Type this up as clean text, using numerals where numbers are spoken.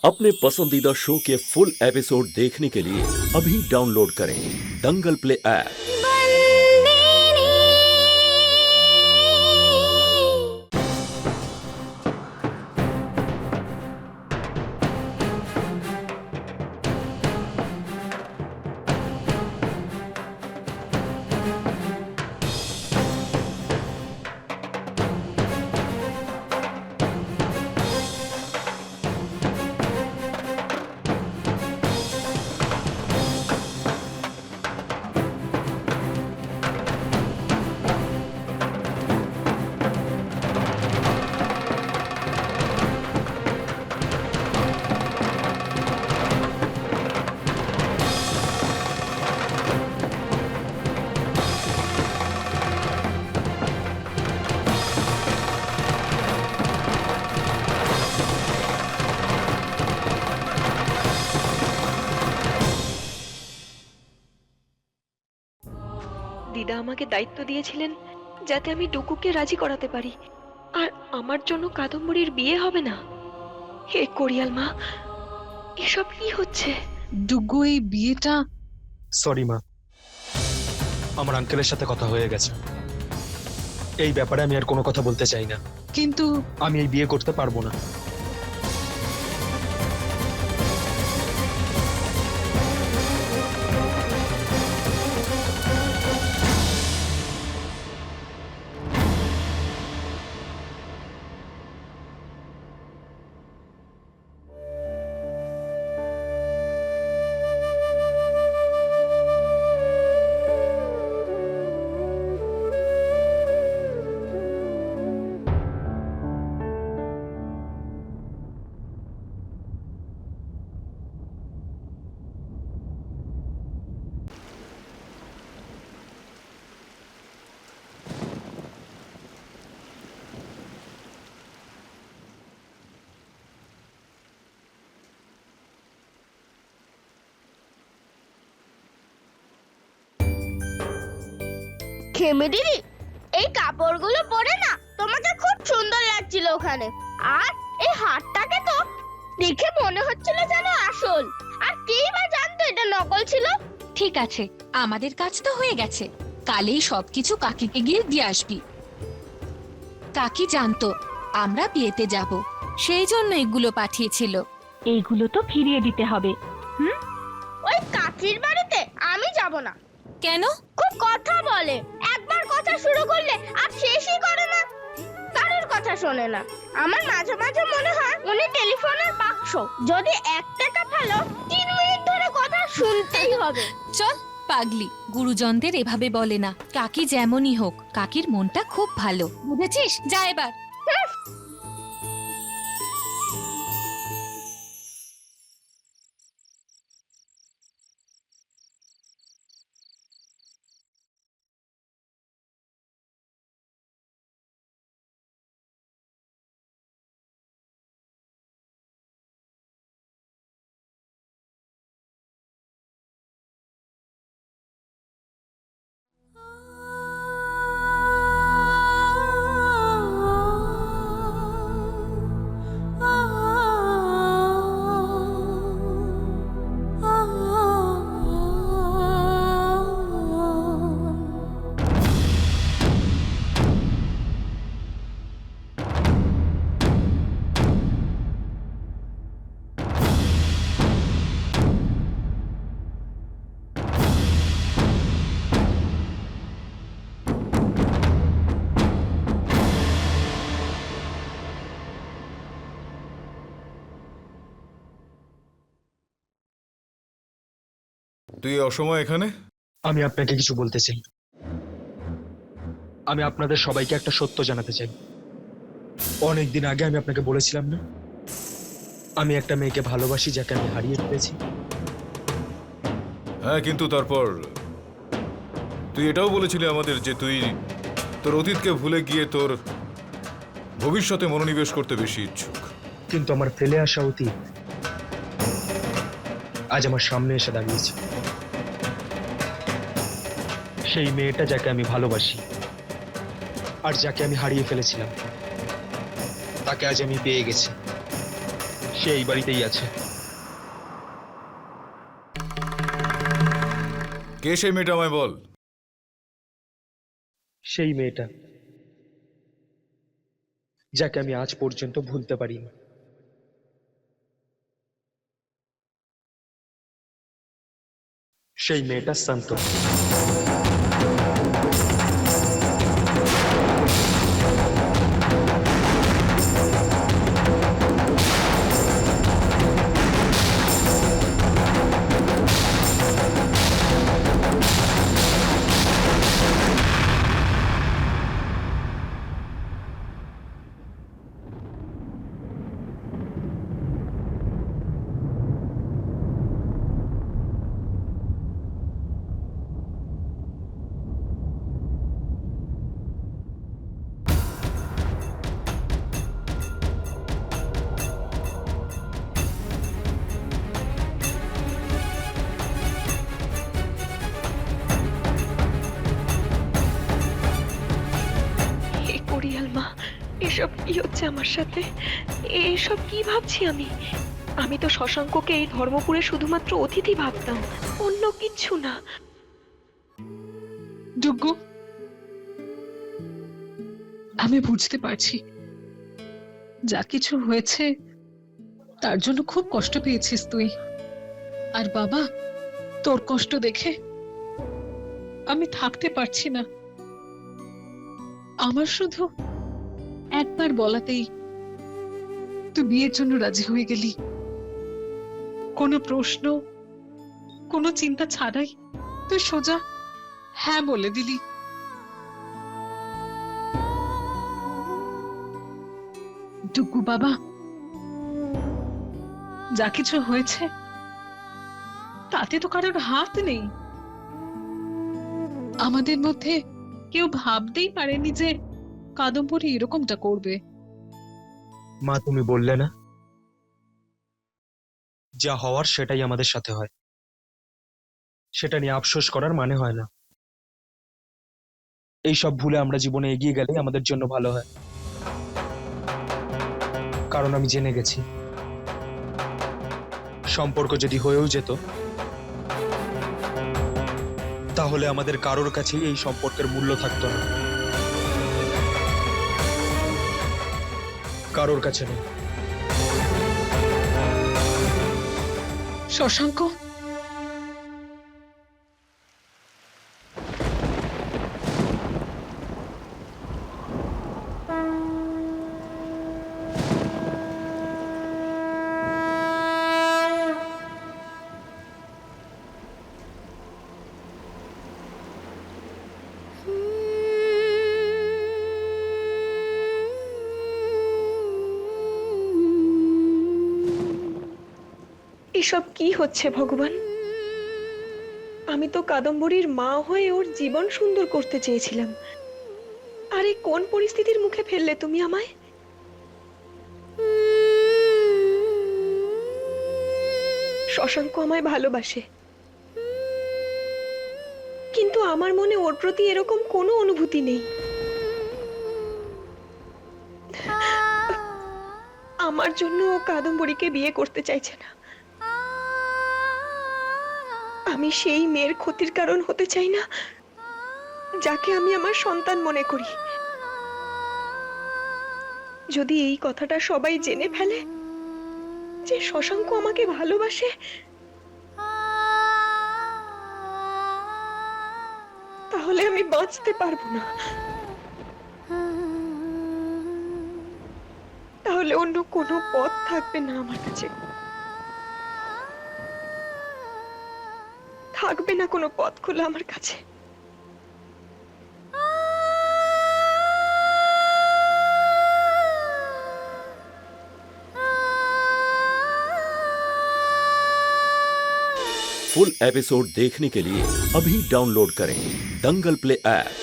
अपने पसंदीदा शो के फुल एपिसोड देखने के लिए अभी डाउनलोड करें दंगल प्ले ऐप। দিদা আমাকে দায়িত্ব দিয়েছিলেন যাতে আমি ডুকুকে রাজি করাতে পারি, আর আমার জন্য কাদম্বরীর বিয়ে হবে না। হে কোরিয়াল মা, এসব কি হচ্ছে? ডুগু, এই বিয়েটা... সরি মা, আমার আঙ্কেলের সাথে কথা হয়ে গেছে। এই ব্যাপারে আমি আর কোনো কথা বলতে চাই না। কিন্তু আমি এই বিয়ে করতে পারবো না। খেমে দিদি, এই কাপড়গুলো পরে না তোমাকে খুব সুন্দর লাগছিল ওখানে। আর এই হারটাকে তো দেখে মনে হচ্ছিল যেন আসল। আর কেই বা জানতো এটা নকল ছিল? ঠিক আছে, আমাদের কাজ তো হয়ে গেছে। কালেই সবকিছু কাকিকে গিয়ে দিয়ে আসবি। কাকি জানতো আমরা বিয়েতে যাব, সেই জন্য এগুলো পাঠিয়েছিল। এইগুলো তো ফিরিয়ে দিতে হবে। ওই কাকির বাড়িতে আমি যাব না। কেন? খুব কথা বলে, একবার কথা শুরু করলে আর শেষই করে না। কারোর কথা শোনে না। আমার মাঝে মাঝে মনে হয় উনি টেলিফোনের বাক্স। যদি এক টাকা ফেলো 3 মিনিট ধরে কথা শুনতেই হবে। চল পাগলি, গুরুজনদের এভাবে বলে না। কাকি যেমনই হোক, কাকির মনটা খুব ভালো, বুঝেছিস? যা এবার। তুই অসময় এখানে? আমি আপনাকে কিছু বলতে চাই। আমি আপনাদের সবাইকে একটা সত্য জানাতে চাই। অনেকদিন আগে আমি আপনাকে বলেছিলাম না, আমি একটা মেয়েকে ভালোবাসি যাকে আমি হারিয়ে ফেলেছি। হ্যাঁ, কিন্তু তারপর তুই এটাও বলেছিলি আমাদের যে তুই তোর অতীতকে ভুলে গিয়ে তোর ভবিষ্যতে মনোনিবেশ করতে বেশি ইচ্ছুক। কিন্তু আমার ফেলে আসা অতীত আজ আমার সামনে এসে দাঁড়িয়েছে। সেই মেয়েটা যাকে আমি ভালোবাসি আর যাকে আমি হারিয়ে ফেলেছিলাম, তাকে আজ আমি পেয়ে গেছি। সে এই বাড়িতেই আছে। কে সেই মেয়েটা আমায় বল। সেই মেয়েটা যাকে আমি আজ পর্যন্ত ভুলতে পারিনি। সেই মেয়েটা শান্ত। হে কোরিয়াল মা, এসব কি হচ্ছে আমার সাথে? এসব কি ভাবছি আমি? আমি তো শশাঙ্ককে এই ধর্মপুরে শুধুমাত্র অতিথি ভাবতাম, অন্য কিচ্ছু না। ডুগু, আমি বুঝতে পারছি যা কিছু হয়েছে তার জন্য খুব কষ্ট পেয়েছিস তুই। আর বাবা, তোর কষ্ট দেখে আমি থাকতে পারছি না। আমার শুধু একবার বলাতেই তুই বিয়ের জন্য রাজি হয়ে গেলি, কোনো প্রশ্ন কোনো চিন্তা ছাড়াই তুই সোজা হ্যাঁ বলে দিলি। ডুগু বাবা, যা কিছু হয়েছে তাতে তো কারোর হাত নেই। আমাদের মধ্যে কেউ ভাবতেই পারেনি যে কাদম্বরী এরকমটা করবে। মা, তুমি বললে না যা হওয়ার সেটাই আমাদের সাথে হয়, সেটা নিয়ে আফসোস করার মানে হয় না। এই সব ভুলে আমরা জীবনে এগিয়ে গেলে আমাদের জন্য ভালো হয়। কারণ আমি জেনে গেছি সম্পর্ক যদি হয়েও যেত তাহলে আমাদের কারোর কাছেই এই সম্পর্কের মূল্য থাকতো না, কারোর কাছে নেই। শশাঙ্ক, এসব কি হচ্ছে ভগবান? আমি তো কাদম্বরীর মা হয়ে ওর জীবন সুন্দর করতে চেয়েছিলাম, আরে কোন পরিস্থিতির মুখে ফেললে তুমি আমায়? শশাঙ্ক আমায় ভালোবাসে, কিন্তু আমার মনে ওর প্রতি এরকম কোনো অনুভূতি নেই। আমার জন্য ও কাদম্বরীকে বিয়ে করতে চাইছে না। আমি সেই মেয়ের ক্ষতির কারণ হতে চাই না যাকে আমি আমার সন্তান মনে করি। যদি এই কথাটা সবাই জেনে ফেলে যে শশাঙ্ক আমাকে ভালোবাসে, তাহলে আমি বাঁচতে পারবো না। তাহলে অন্য কোনো পথ থাকবে না আমার কাছে, থাকবে না কোনো পথ খোলা আমার কাছে। फुल एपिसोड देखने के लिए अभी डाउनलोड करें दंगल प्ले ऐप।